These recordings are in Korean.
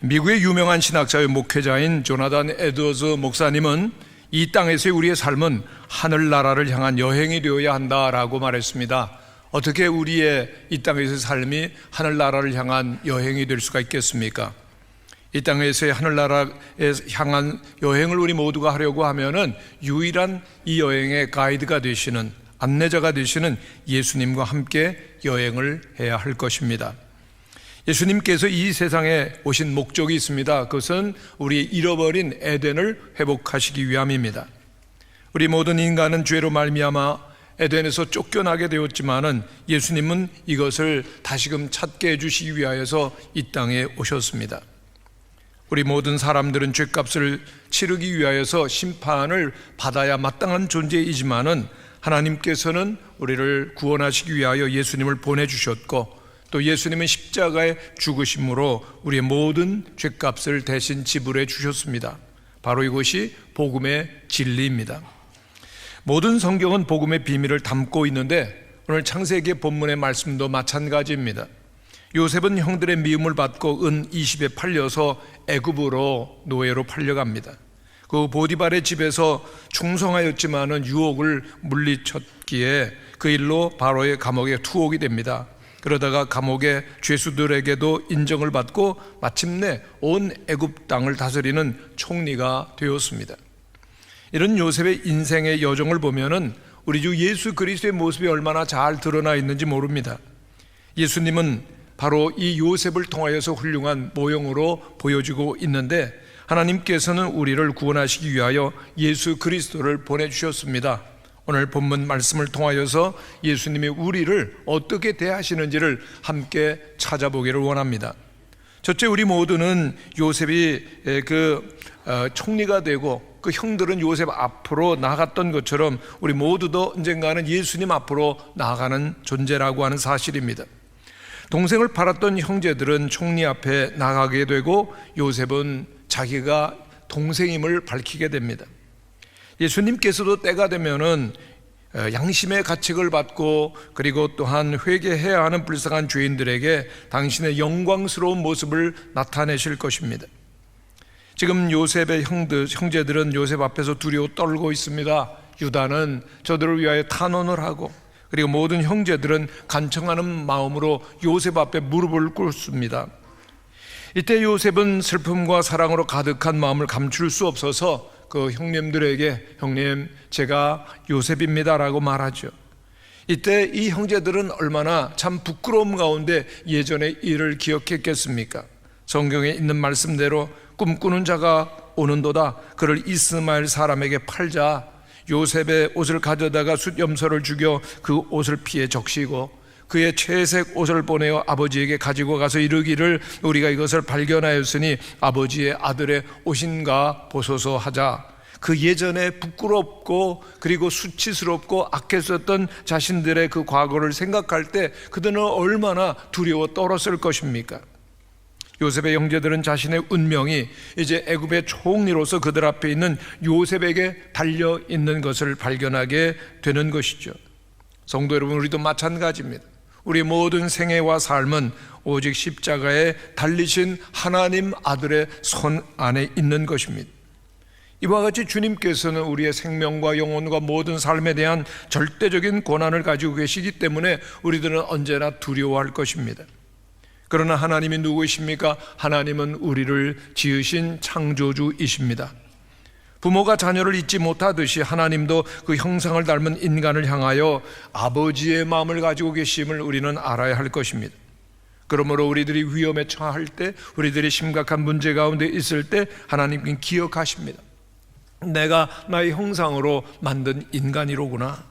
미국의 유명한 신학자의 목회자인 조나단 에드워즈 목사님은 이 땅에서의 우리의 삶은 하늘나라를 향한 여행이 되어야 한다라고 말했습니다. 어떻게 우리의 이 땅에서의 삶이 하늘나라를 향한 여행이 될 수가 있겠습니까? 이 땅에서의 하늘나라에 향한 여행을 우리 모두가 하려고 하면은 유일한 이 여행의 가이드가 되시는, 안내자가 되시는 예수님과 함께 여행을 해야 할 것입니다. 예수님께서 이 세상에 오신 목적이 있습니다. 그것은 우리의 잃어버린 에덴을 회복하시기 위함입니다. 우리 모든 인간은 죄로 말미암아 에덴에서 쫓겨나게 되었지만은 예수님은 이것을 다시금 찾게 해주시기 위하여서 이 땅에 오셨습니다. 우리 모든 사람들은 죄값을 치르기 위하여서 심판을 받아야 마땅한 존재이지만은 하나님께서는 우리를 구원하시기 위하여 예수님을 보내주셨고, 또 예수님은 십자가에 죽으심으로 우리의 모든 죄값을 대신 지불해 주셨습니다. 바로 이것이 복음의 진리입니다. 모든 성경은 복음의 비밀을 담고 있는데 오늘 창세기 본문의 말씀도 마찬가지입니다. 요셉은 형들의 미움을 받고 은 20에 팔려서 애굽으로 노예로 팔려갑니다. 그 보디발의 집에서 충성하였지만은 유혹을 물리쳤기에 그 일로 바로의 감옥에 투옥이 됩니다. 그러다가 감옥의 죄수들에게도 인정을 받고 마침내 온 애굽 땅을 다스리는 총리가 되었습니다. 이런 요셉의 인생의 여정을 보면은 우리 주 예수 그리스도의 모습이 얼마나 잘 드러나 있는지 모릅니다. 예수님은 바로 이 요셉을 통하여서 훌륭한 모형으로 보여지고 있는데, 하나님께서는 우리를 구원하시기 위하여 예수 그리스도를 보내주셨습니다. 오늘 본문 말씀을 통하여서 예수님이 우리를 어떻게 대하시는지를 함께 찾아보기를 원합니다. 첫째, 우리 모두는 요셉이 총리가 되고 그 형들은 요셉 앞으로 나아갔던 것처럼 우리 모두도 언젠가는 예수님 앞으로 나아가는 존재라고 하는 사실입니다. 동생을 팔았던 형제들은 총리 앞에 나가게 되고 요셉은 자기가 동생임을 밝히게 됩니다. 예수님께서도 때가 되면은 양심의 가책을 받고 그리고 또한 회개해야 하는 불쌍한 죄인들에게 당신의 영광스러운 모습을 나타내실 것입니다. 지금 요셉의 형제들은 요셉 앞에서 두려워 떨고 있습니다. 유다는 저들을 위하여 탄원을 하고, 그리고 모든 형제들은 간청하는 마음으로 요셉 앞에 무릎을 꿇습니다. 이때 요셉은 슬픔과 사랑으로 가득한 마음을 감출 수 없어서 그 형님들에게 형님 제가 요셉입니다 라고 말하죠. 이때 이 형제들은 얼마나 참 부끄러움 가운데 예전의 일을 기억했겠습니까? 성경에 있는 말씀대로 꿈꾸는 자가 오는도다, 그를 이스마엘 사람에게 팔자. 요셉의 옷을 가져다가 숫염소를 죽여 그 옷을 피해 적시고 그의 채색 옷을 보내어 아버지에게 가지고 가서 이르기를 우리가 이것을 발견하였으니 아버지의 아들의 옷인가 보소서 하자. 그 예전에 부끄럽고 그리고 수치스럽고 악했었던 자신들의 그 과거를 생각할 때 그들은 얼마나 두려워 떨었을 것입니까? 요셉의 형제들은 자신의 운명이 이제 애굽의 총리로서 그들 앞에 있는 요셉에게 달려 있는 것을 발견하게 되는 것이죠. 성도 여러분, 우리도 마찬가지입니다. 우리 모든 생애와 삶은 오직 십자가에 달리신 하나님 아들의 손 안에 있는 것입니다. 이와 같이 주님께서는 우리의 생명과 영혼과 모든 삶에 대한 절대적인 권한을 가지고 계시기 때문에 우리들은 언제나 두려워할 것입니다. 그러나 하나님이 누구이십니까? 하나님은 우리를 지으신 창조주이십니다. 부모가 자녀를 잊지 못하듯이 하나님도 그 형상을 닮은 인간을 향하여 아버지의 마음을 가지고 계심을 우리는 알아야 할 것입니다. 그러므로 우리들이 위험에 처할 때, 우리들이 심각한 문제 가운데 있을 때 하나님은 기억하십니다. 내가 나의 형상으로 만든 인간이로구나.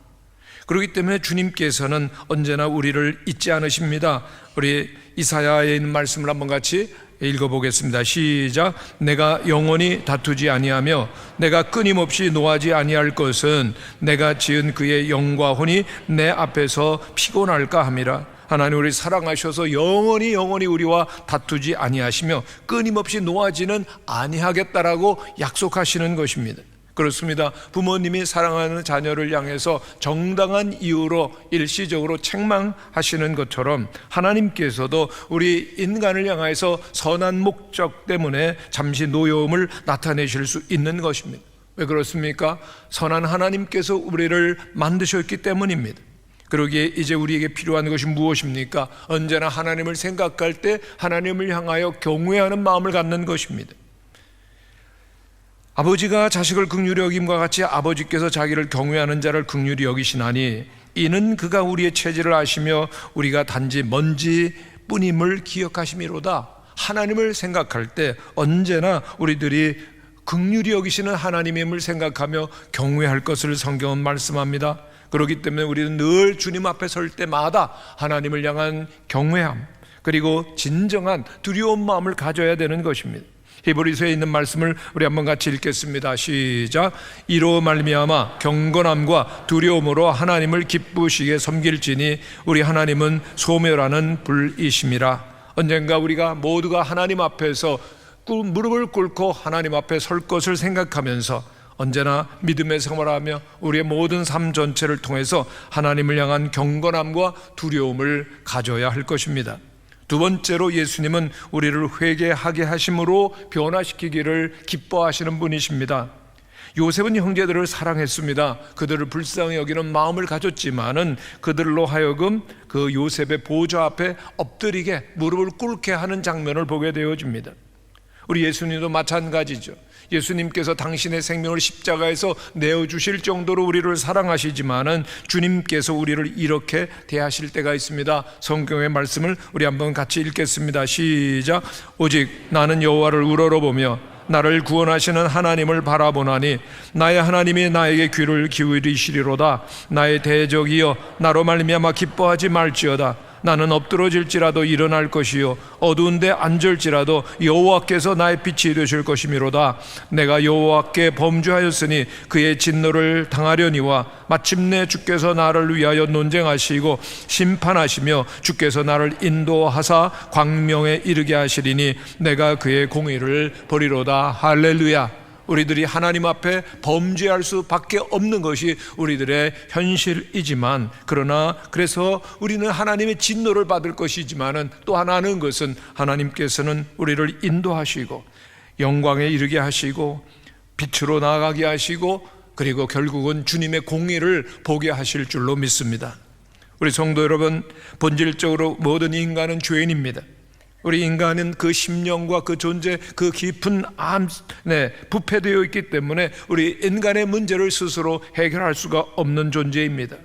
그렇기 때문에 주님께서는 언제나 우리를 잊지 않으십니다. 우리 이사야에 있는 말씀을 한번 같이 읽어보겠습니다. 시작. 내가 영원히 다투지 아니하며 내가 끊임없이 노하지 아니할 것은 내가 지은 그의 영과 혼이 내 앞에서 피곤할까 함이라. 하나님 우리 사랑하셔서 영원히 우리와 다투지 아니하시며 끊임없이 노하지는 아니하겠다라고 약속하시는 것입니다. 그렇습니다. 부모님이 사랑하는 자녀를 향해서 정당한 이유로 일시적으로 책망하시는 것처럼 하나님께서도 우리 인간을 향해서 선한 목적 때문에 잠시 노여움을 나타내실 수 있는 것입니다. 왜 그렇습니까? 선한 하나님께서 우리를 만드셨기 때문입니다. 그러기에 이제 우리에게 필요한 것이 무엇입니까? 언제나 하나님을 생각할 때 하나님을 향하여 경외하는 마음을 갖는 것입니다. 아버지가 자식을 긍휼히 여김과 같이 아버지께서 자기를 경외하는 자를 긍휼히 여기시나니 이는 그가 우리의 체질을 아시며 우리가 단지 먼지뿐임을 기억하심이로다. 하나님을 생각할 때 언제나 우리들이 긍휼히 여기시는 하나님임을 생각하며 경외할 것을 성경은 말씀합니다. 그렇기 때문에 우리는 늘 주님 앞에 설 때마다 하나님을 향한 경외함 그리고 진정한 두려운 마음을 가져야 되는 것입니다. 히브리서에 있는 말씀을 우리 한번 같이 읽겠습니다. 시작. 이로 말미암아 경건함과 두려움으로 하나님을 기쁘시게 섬길지니 우리 하나님은 소멸하는 불이심이라. 언젠가 우리가 모두가 하나님 앞에서 무릎을 꿇고 하나님 앞에 설 것을 생각하면서 언제나 믿음의 생활하며 우리의 모든 삶 전체를 통해서 하나님을 향한 경건함과 두려움을 가져야 할 것입니다. 두 번째로 예수님은 우리를 회개하게 하심으로 변화시키기를 기뻐하시는 분이십니다. 요셉은 형제들을 사랑했습니다. 그들을 불쌍히 여기는 마음을 가졌지만은 그들로 하여금 그 요셉의 보좌 앞에 엎드리게 무릎을 꿇게 하는 장면을 보게 되어집니다. 우리 예수님도 마찬가지죠. 예수님께서 당신의 생명을 십자가에서 내어주실 정도로 우리를 사랑하시지만은 주님께서 우리를 이렇게 대하실 때가 있습니다. 성경의 말씀을 우리 한번 같이 읽겠습니다. 시작. 오직 나는 여호와를 우러러보며 나를 구원하시는 하나님을 바라보나니 나의 하나님이 나에게 귀를 기울이시리로다. 나의 대적이여 나로 말미암아 기뻐하지 말지어다. 나는 엎드러질지라도 일어날 것이요 어두운데 앉을지라도 여호와께서 나의 빛이 되실 것이미로다. 내가 여호와께 범죄하였으니 그의 진노를 당하려니와 마침내 주께서 나를 위하여 논쟁하시고 심판하시며 주께서 나를 인도하사 광명에 이르게 하시리니 내가 그의 공의를 보리로다. 할렐루야. 우리들이 하나님 앞에 범죄할 수밖에 없는 것이 우리들의 현실이지만 그러나 그래서 우리는 하나님의 진노를 받을 것이지만은 또 하나 아는 것은 하나님께서는 우리를 인도하시고 영광에 이르게 하시고 빛으로 나아가게 하시고 그리고 결국은 주님의 공의를 보게 하실 줄로 믿습니다. 우리 성도 여러분, 본질적으로 모든 인간은 죄인입니다. 우리 인간은 그 심령과 그 존재, 그 깊은 안에 부패되어 있기 때문에 우리 인간의 문제를 스스로 해결할 수가 없는 존재입니다.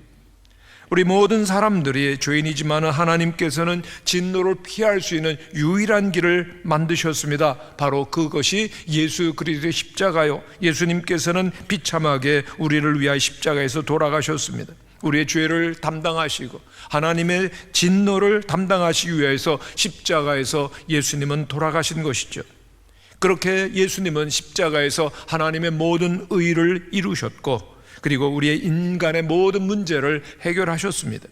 우리 모든 사람들이 죄인이지만 하나님께서는 진노를 피할 수 있는 유일한 길을 만드셨습니다. 바로 그것이 예수 그리스도의 십자가요. 예수님께서는 비참하게 우리를 위하여 십자가에서 돌아가셨습니다. 우리의 죄를 담당하시고 하나님의 진노를 담당하시기 위해서 십자가에서 예수님은 돌아가신 것이죠. 그렇게 예수님은 십자가에서 하나님의 모든 의를 이루셨고 그리고 우리의 인간의 모든 문제를 해결하셨습니다.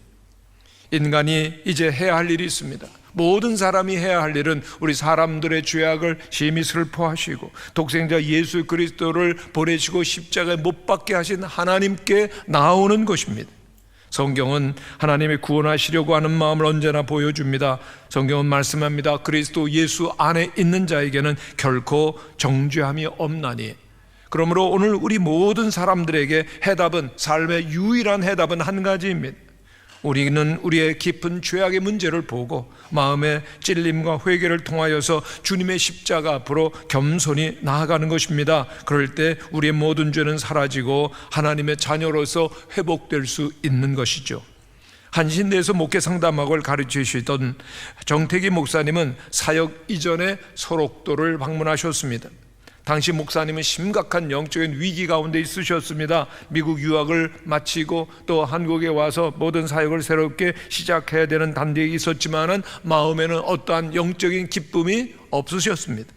인간이 이제 해야 할 일이 있습니다. 모든 사람이 해야 할 일은 우리 사람들의 죄악을 심히 슬퍼하시고 독생자 예수 그리스도를 보내시고 십자가에 못 박게 하신 하나님께 나오는 것입니다. 성경은 하나님의 구원하시려고 하는 마음을 언제나 보여줍니다. 성경은 말씀합니다. 그리스도 예수 안에 있는 자에게는 결코 정죄함이 없나니. 그러므로 오늘 우리 모든 사람들에게 해답은, 삶의 유일한 해답은 한 가지입니다. 우리는 우리의 깊은 죄악의 문제를 보고 마음의 찔림과 회개를 통하여서 주님의 십자가 앞으로 겸손히 나아가는 것입니다. 그럴 때 우리의 모든 죄는 사라지고 하나님의 자녀로서 회복될 수 있는 것이죠. 한신대에서 목회 상담학을 가르치시던 정태기 목사님은 사역 이전에 소록도를 방문하셨습니다. 당시 목사님은 심각한 영적인 위기 가운데 있으셨습니다. 미국 유학을 마치고 또 한국에 와서 모든 사역을 새롭게 시작해야 되는 단계에 있었지만은 마음에는 어떠한 영적인 기쁨이 없으셨습니다.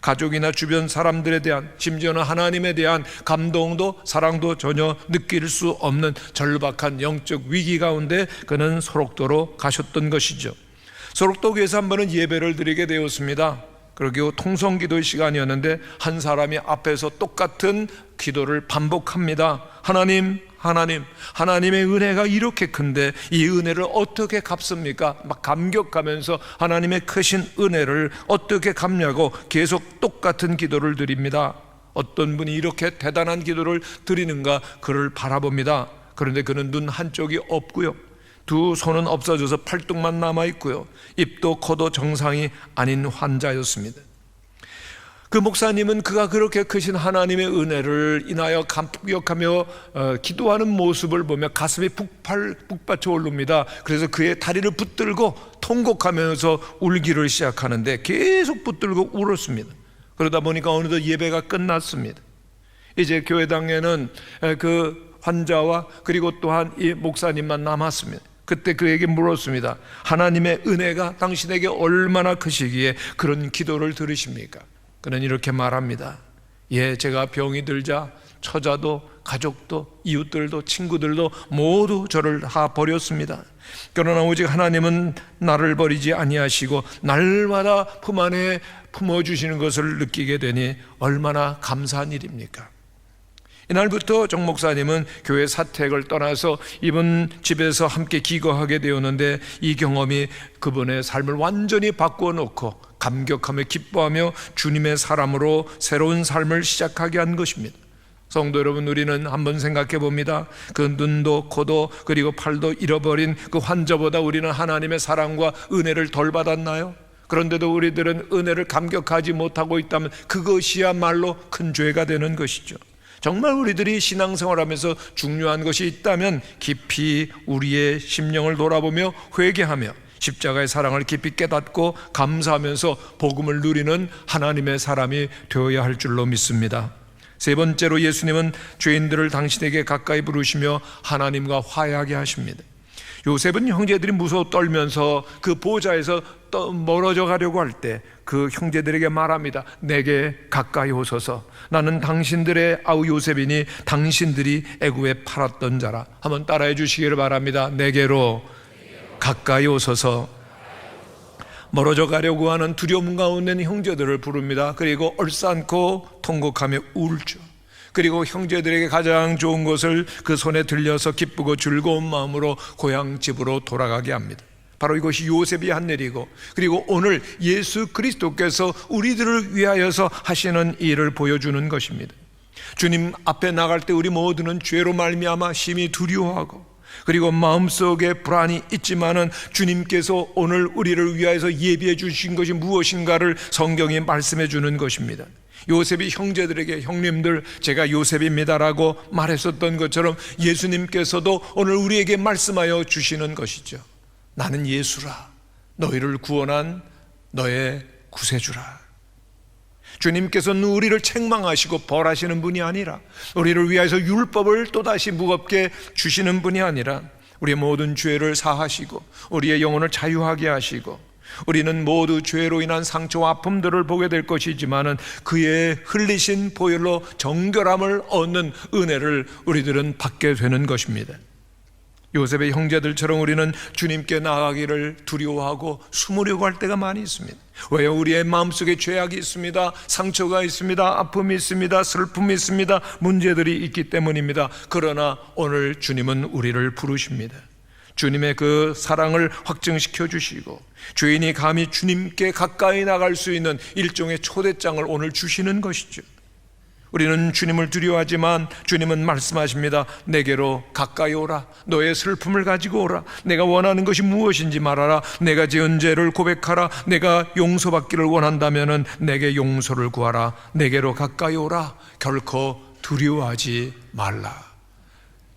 가족이나 주변 사람들에 대한, 심지어는 하나님에 대한 감동도 사랑도 전혀 느낄 수 없는 절박한 영적 위기 가운데 그는 소록도로 가셨던 것이죠. 소록도 교회에서 한 번은 예배를 드리게 되었습니다. 그리고 통성기도 시간이었는데 한 사람이 앞에서 똑같은 기도를 반복합니다. 하나님, 하나님의 은혜가 이렇게 큰데 이 은혜를 어떻게 갚습니까? 막 감격하면서 하나님의 크신 은혜를 어떻게 갚냐고 계속 똑같은 기도를 드립니다. 어떤 분이 이렇게 대단한 기도를 드리는가 그를 바라봅니다. 그런데 그는 눈 한쪽이 없고요, 두 손은 없어져서 팔뚝만 남아있고요, 입도 코도 정상이 아닌 환자였습니다. 그 목사님은 그가 그렇게 크신 하나님의 은혜를 인하여 감격하며 기도하는 모습을 보며 가슴이 북받쳐 오릅니다. 그래서 그의 다리를 붙들고 통곡하면서 울기를 시작하는데 계속 붙들고 울었습니다. 그러다 보니까 어느덧 예배가 끝났습니다. 이제 교회당에는 그 환자와 그리고 또한 이 목사님만 남았습니다. 그때 그에게 물었습니다. 하나님의 은혜가 당신에게 얼마나 크시기에 그런 기도를 들으십니까? 그는 이렇게 말합니다. 예, 제가 병이 들자 처자도 가족도 이웃들도 친구들도 모두 저를 다 버렸습니다. 그러나 오직 하나님은 나를 버리지 아니하시고 날마다 품 안에 품어주시는 것을 느끼게 되니 얼마나 감사한 일입니까? 이날부터 정 목사님은 교회 사택을 떠나서 이번 집에서 함께 기거하게 되었는데 이 경험이 그분의 삶을 완전히 바꾸어 놓고 감격하며 기뻐하며 주님의 사람으로 새로운 삶을 시작하게 한 것입니다. 성도 여러분, 우리는 한번 생각해 봅니다. 그 눈도 코도 그리고 팔도 잃어버린 그 환자보다 우리는 하나님의 사랑과 은혜를 덜 받았나요? 그런데도 우리들은 은혜를 감격하지 못하고 있다면 그것이야말로 큰 죄가 되는 것이죠. 정말 우리들이 신앙생활하면서 중요한 것이 있다면 깊이 우리의 심령을 돌아보며 회개하며 십자가의 사랑을 깊이 깨닫고 감사하면서 복음을 누리는 하나님의 사람이 되어야 할 줄로 믿습니다. 세 번째로, 예수님은 죄인들을 당신에게 가까이 부르시며 하나님과 화해하게 하십니다. 요셉은 형제들이 무서워 떨면서 그 보좌에서 멀어져 가려고 할 때 그 형제들에게 말합니다. 내게 가까이 오소서. 나는 당신들의 아우 요셉이니 당신들이 애굽에 팔았던 자라. 한번 따라해 주시기를 바랍니다. 내게로 가까이 오소서. 멀어져 가려고 하는 두려움 가운데 있는 형제들을 부릅니다. 그리고 얼싸안고 통곡하며 울죠. 그리고 형제들에게 가장 좋은 것을 그 손에 들려서 기쁘고 즐거운 마음으로 고향 집으로 돌아가게 합니다. 바로 이것이 요셉이 한 일이고, 그리고 오늘 예수 그리스도께서 우리들을 위하여서 하시는 일을 보여주는 것입니다. 주님 앞에 나갈 때 우리 모두는 죄로 말미암아 심히 두려워하고 그리고 마음속에 불안이 있지만은 주님께서 오늘 우리를 위하여서 예비해 주신 것이 무엇인가를 성경이 말씀해 주는 것입니다. 요셉이 형제들에게 형님들 제가 요셉입니다라고 말했었던 것처럼 예수님께서도 오늘 우리에게 말씀하여 주시는 것이죠. 나는 예수라, 너희를 구원한 너의 구세주라. 주님께서는 우리를 책망하시고 벌하시는 분이 아니라, 우리를 위하여서 율법을 또다시 무겁게 주시는 분이 아니라 우리의 모든 죄를 사하시고 우리의 영혼을 자유하게 하시고, 우리는 모두 죄로 인한 상처와 아픔들을 보게 될 것이지만은 그의 흘리신 보혈로 정결함을 얻는 은혜를 우리들은 받게 되는 것입니다. 요셉의 형제들처럼 우리는 주님께 나아가기를 두려워하고 숨으려고 할 때가 많이 있습니다. 왜요? 우리의 마음속에 죄악이 있습니다. 상처가 있습니다. 아픔이 있습니다. 슬픔이 있습니다. 문제들이 있기 때문입니다. 그러나 오늘 주님은 우리를 부르십니다. 주님의 그 사랑을 확증시켜 주시고 죄인이 감히 주님께 가까이 나갈 수 있는 일종의 초대장을 오늘 주시는 것이죠. 우리는 주님을 두려워하지만 주님은 말씀하십니다. 내게로 가까이 오라. 너의 슬픔을 가지고 오라. 내가 원하는 것이 무엇인지 말하라. 내가 지은 죄를 고백하라. 내가 용서받기를 원한다면 내게 용서를 구하라. 내게로 가까이 오라. 결코 두려워하지 말라.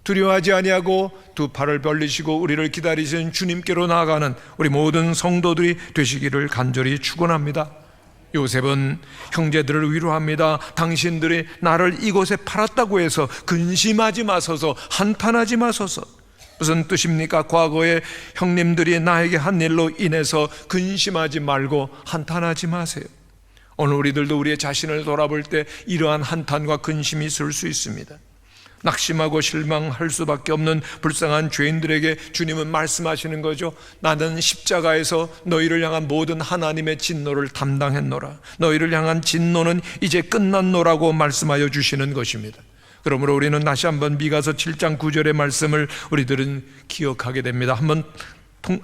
두려워하지 아니하고 두 팔을 벌리시고 우리를 기다리시는 주님께로 나아가는 우리 모든 성도들이 되시기를 간절히 축원합니다. 요셉은 형제들을 위로합니다. 당신들이 나를 이곳에 팔았다고 해서 근심하지 마소서, 한탄하지 마소서. 무슨 뜻입니까? 과거에 형님들이 나에게 한 일로 인해서 근심하지 말고 한탄하지 마세요. 오늘 우리들도 우리의 자신을 돌아볼 때 이러한 한탄과 근심이 있을 수 있습니다. 낙심하고 실망할 수밖에 없는 불쌍한 죄인들에게 주님은 말씀하시는 거죠. 나는 십자가에서 너희를 향한 모든 하나님의 진노를 담당했노라. 너희를 향한 진노는 이제 끝났노라고 말씀하여 주시는 것입니다. 그러므로 우리는 다시 한번 미가서 7장 9절의 말씀을 우리들은 기억하게 됩니다. 한번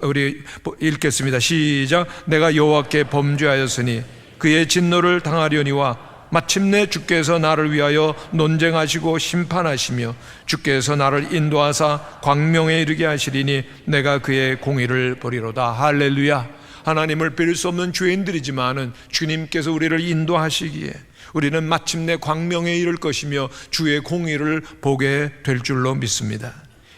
우리 읽겠습니다. 시작. 내가 여호와께 범죄하였으니 그의 진노를 당하려니와 마침내 주께서 나를 위하여 논쟁하시고 심판하시며 주께서 나를 인도하사 광명에 이르게 하시리니 내가 그의 공의를 보리로다. 할렐루야. 하나님을 뵐 수 없는 죄인들이지만은 주님께서 우리를 인도하시기에 우리는 마침내 광명에 이를 것이며 주의 공의를 보게 될 줄로 믿습니다.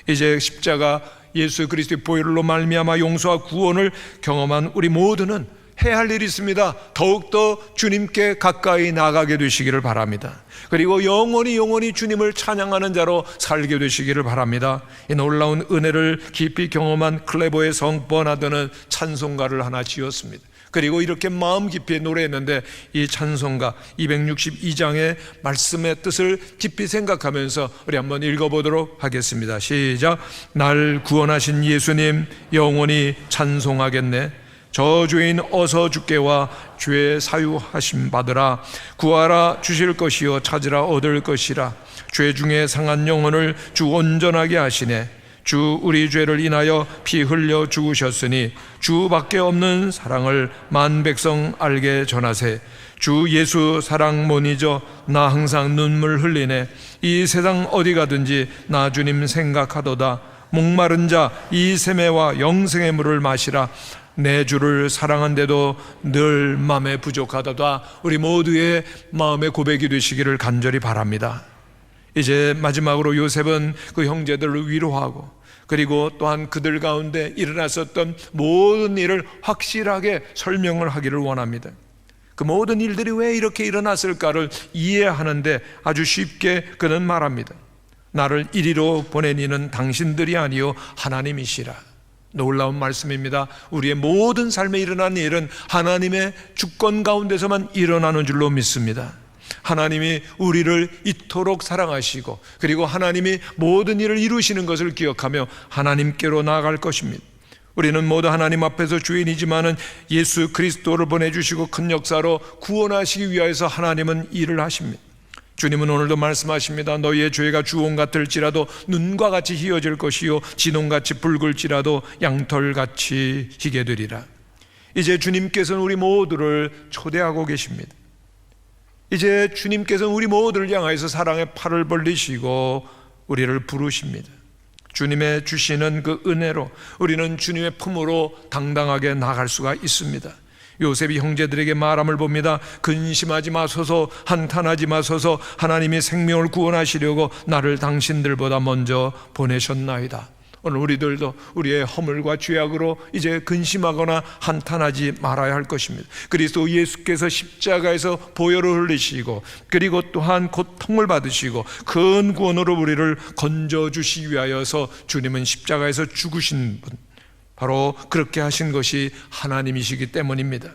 이제 십자가 예수 그리스도의 보혈로 말미암아 용서와 구원을 경험한 우리 모두는 해야 할 일이 있습니다. 더욱더 주님께 가까이 나가게 되시기를 바랍니다. 그리고 영원히 주님을 찬양하는 자로 살게 되시기를 바랍니다. 이 놀라운 은혜를 깊이 경험한 클레보의 성 버나드는 찬송가를 하나 지었습니다. 그리고 이렇게 마음 깊이 노래했는데 이 찬송가 262장의 말씀의 뜻을 깊이 생각하면서 우리 한번 읽어보도록 하겠습니다. 시작. 날 구원하신 예수님 영원히 찬송하겠네. 저주인 어서 주께 와 죄 사유하심 받으라. 구하라 주실 것이요 찾으라 얻을 것이라. 죄 중에 상한 영혼을 주 온전하게 하시네. 주 우리 죄를 인하여 피 흘려 죽으셨으니 주밖에 없는 사랑을 만 백성 알게 전하세. 주 예수 사랑 못 잊어 나 항상 눈물 흘리네. 이 세상 어디 가든지 나 주님 생각하도다. 목마른 자 이 세매와 영생의 물을 마시라. 내 주를 사랑한데도 늘 마음에 부족하다다. 우리 모두의 마음의 고백이 되시기를 간절히 바랍니다. 이제 마지막으로 요셉은 그 형제들을 위로하고 그리고 또한 그들 가운데 일어났었던 모든 일을 확실하게 설명을 하기를 원합니다. 그 모든 일들이 왜 이렇게 일어났을까를 이해하는데 아주 쉽게 그는 말합니다. 나를 이리로 보낸 이는 당신들이 아니요 하나님이시라. 놀라운 말씀입니다. 우리의 모든 삶에 일어난 일은 하나님의 주권 가운데서만 일어나는 줄로 믿습니다. 하나님이 우리를 이토록 사랑하시고 그리고 하나님이 모든 일을 이루시는 것을 기억하며 하나님께로 나아갈 것입니다. 우리는 모두 하나님 앞에서 주인이지만은 예수 그리스도를 보내주시고 큰 역사로 구원하시기 위하여서 하나님은 일을 하십니다. 주님은 오늘도 말씀하십니다. 너희의 죄가 주홍 같을지라도 눈과 같이 희어질 것이요 진홍같이 붉을지라도 양털같이 희게 되리라. 이제 주님께서는 우리 모두를 초대하고 계십니다. 이제 주님께서는 우리 모두를 향하여서 사랑의 팔을 벌리시고 우리를 부르십니다. 주님의 주시는 그 은혜로 우리는 주님의 품으로 당당하게 나갈 수가 있습니다. 요셉이 형제들에게 말함을 봅니다. 근심하지 마소서, 한탄하지 마소서. 하나님이 생명을 구원하시려고 나를 당신들보다 먼저 보내셨나이다. 오늘 우리들도 우리의 허물과 죄악으로 이제 근심하거나 한탄하지 말아야 할 것입니다. 그리스도 예수께서 십자가에서 보혈을 흘리시고 그리고 또한 고통을 받으시고 큰 구원으로 우리를 건져주시기 위하여서 주님은 십자가에서 죽으신 분, 바로 그렇게 하신 것이 하나님이시기 때문입니다.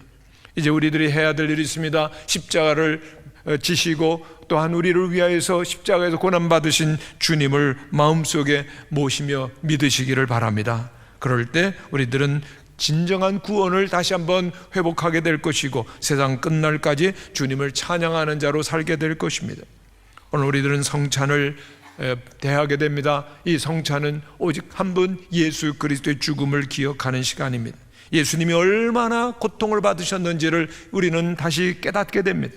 이제 우리들이 해야 될 일이 있습니다. 십자가를 지시고 또한 우리를 위하여서 십자가에서 고난받으신 주님을 마음속에 모시며 믿으시기를 바랍니다. 그럴 때 우리들은 진정한 구원을 다시 한번 회복하게 될 것이고 세상 끝날까지 주님을 찬양하는 자로 살게 될 것입니다. 오늘 우리들은 성찬을 대하게 됩니다. 이 성찬은 오직 한 분 예수 그리스도의 죽음을 기억하는 시간입니다. 예수님이 얼마나 고통을 받으셨는지를 우리는 다시 깨닫게 됩니다.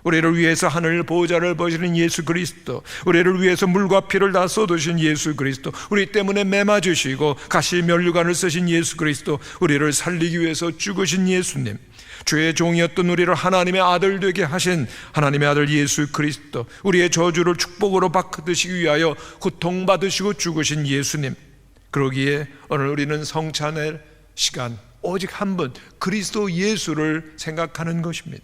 우리를 위해서 하늘 보좌를 버리는 예수 그리스도, 우리를 위해서 물과 피를 다 쏟으신 예수 그리스도, 우리 때문에 매맞으시고 가시 면류관을 쓰신 예수 그리스도, 우리를 살리기 위해서 죽으신 예수님, 죄의 종이었던 우리를 하나님의 아들 되게 하신 하나님의 아들 예수 그리스도, 우리의 저주를 축복으로 바꾸시기 위하여 고통받으시고 죽으신 예수님. 그러기에 오늘 우리는 성찬의 시간 오직 한 분 그리스도 예수를 생각하는 것입니다.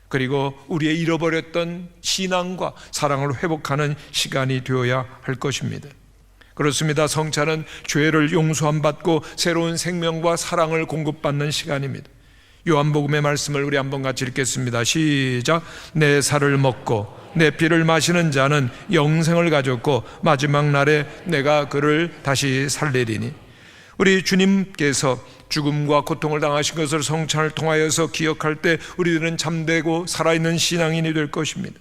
그리고 우리의 잃어버렸던 신앙과 사랑을 회복하는 시간이 되어야 할 것입니다. 그렇습니다. 성찬은 죄를 용서함 받고 새로운 생명과 사랑을 공급받는 시간입니다. 요한복음의 말씀을 우리 한번 같이 읽겠습니다. 시작. 내 살을 먹고 내 피를 마시는 자는 영생을 가졌고 마지막 날에 내가 그를 다시 살리리니. 우리 주님께서 죽음과 고통을 당하신 것을 성찬을 통하여서 기억할 때 우리들은 참되고 살아있는 신앙인이 될 것입니다.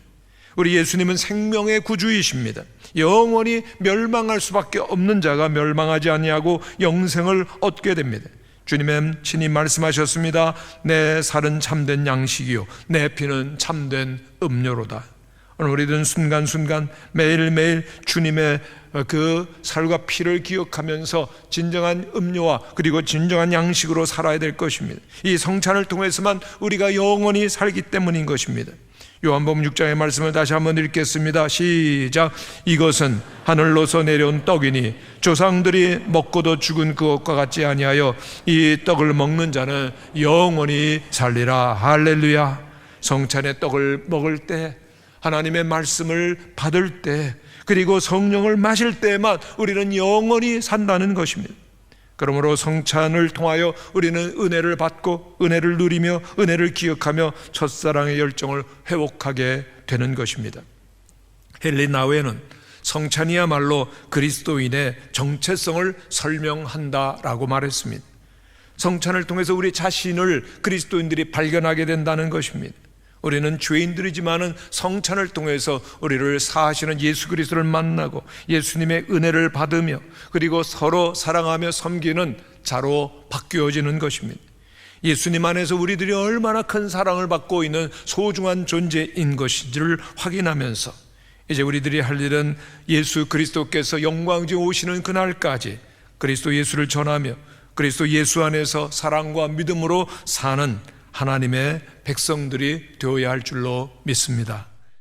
우리 예수님은 생명의 구주이십니다. 영원히 멸망할 수밖에 없는 자가 멸망하지 아니하고 영생을 얻게 됩니다. 주님은 친히 말씀하셨습니다. 내 살은 참된 양식이요 내 피는 참된 음료로다. 오늘 우리들은 순간순간 매일매일 주님의 그 살과 피를 기억하면서 진정한 음료와 그리고 진정한 양식으로 살아야 될 것입니다. 이 성찬을 통해서만 우리가 영원히 살기 때문인 것입니다. 요한복음 6장의 말씀을 다시 한번 읽겠습니다. 시작. 이것은 하늘로서 내려온 떡이니 조상들이 먹고도 죽은 그것과 같지 아니하여 이 떡을 먹는 자는 영원히 살리라. 할렐루야. 성찬의 떡을 먹을 때, 하나님의 말씀을 받을 때, 그리고 성령을 마실 때만 우리는 영원히 산다는 것입니다. 그러므로 성찬을 통하여 우리는 은혜를 받고 은혜를 누리며 은혜를 기억하며 첫사랑의 열정을 회복하게 되는 것입니다. 헨리 나우에는 성찬이야말로 그리스도인의 정체성을 설명한다라고 말했습니다. 성찬을 통해서 우리 자신을 그리스도인들이 발견하게 된다는 것입니다. 우리는 죄인들이지만은 성찬을 통해서 우리를 사하시는 예수 그리스도를 만나고 예수님의 은혜를 받으며 그리고 서로 사랑하며 섬기는 자로 바뀌어지는 것입니다. 예수님 안에서 우리들이 얼마나 큰 사랑을 받고 있는 소중한 존재인 것인지를 확인하면서 이제 우리들이 할 일은 예수 그리스도께서 영광 중에 오시는 그날까지 그리스도 예수를 전하며 그리스도 예수 안에서 사랑과 믿음으로 사는 하나님의 백성들이 되어야 할 줄로 믿습니다.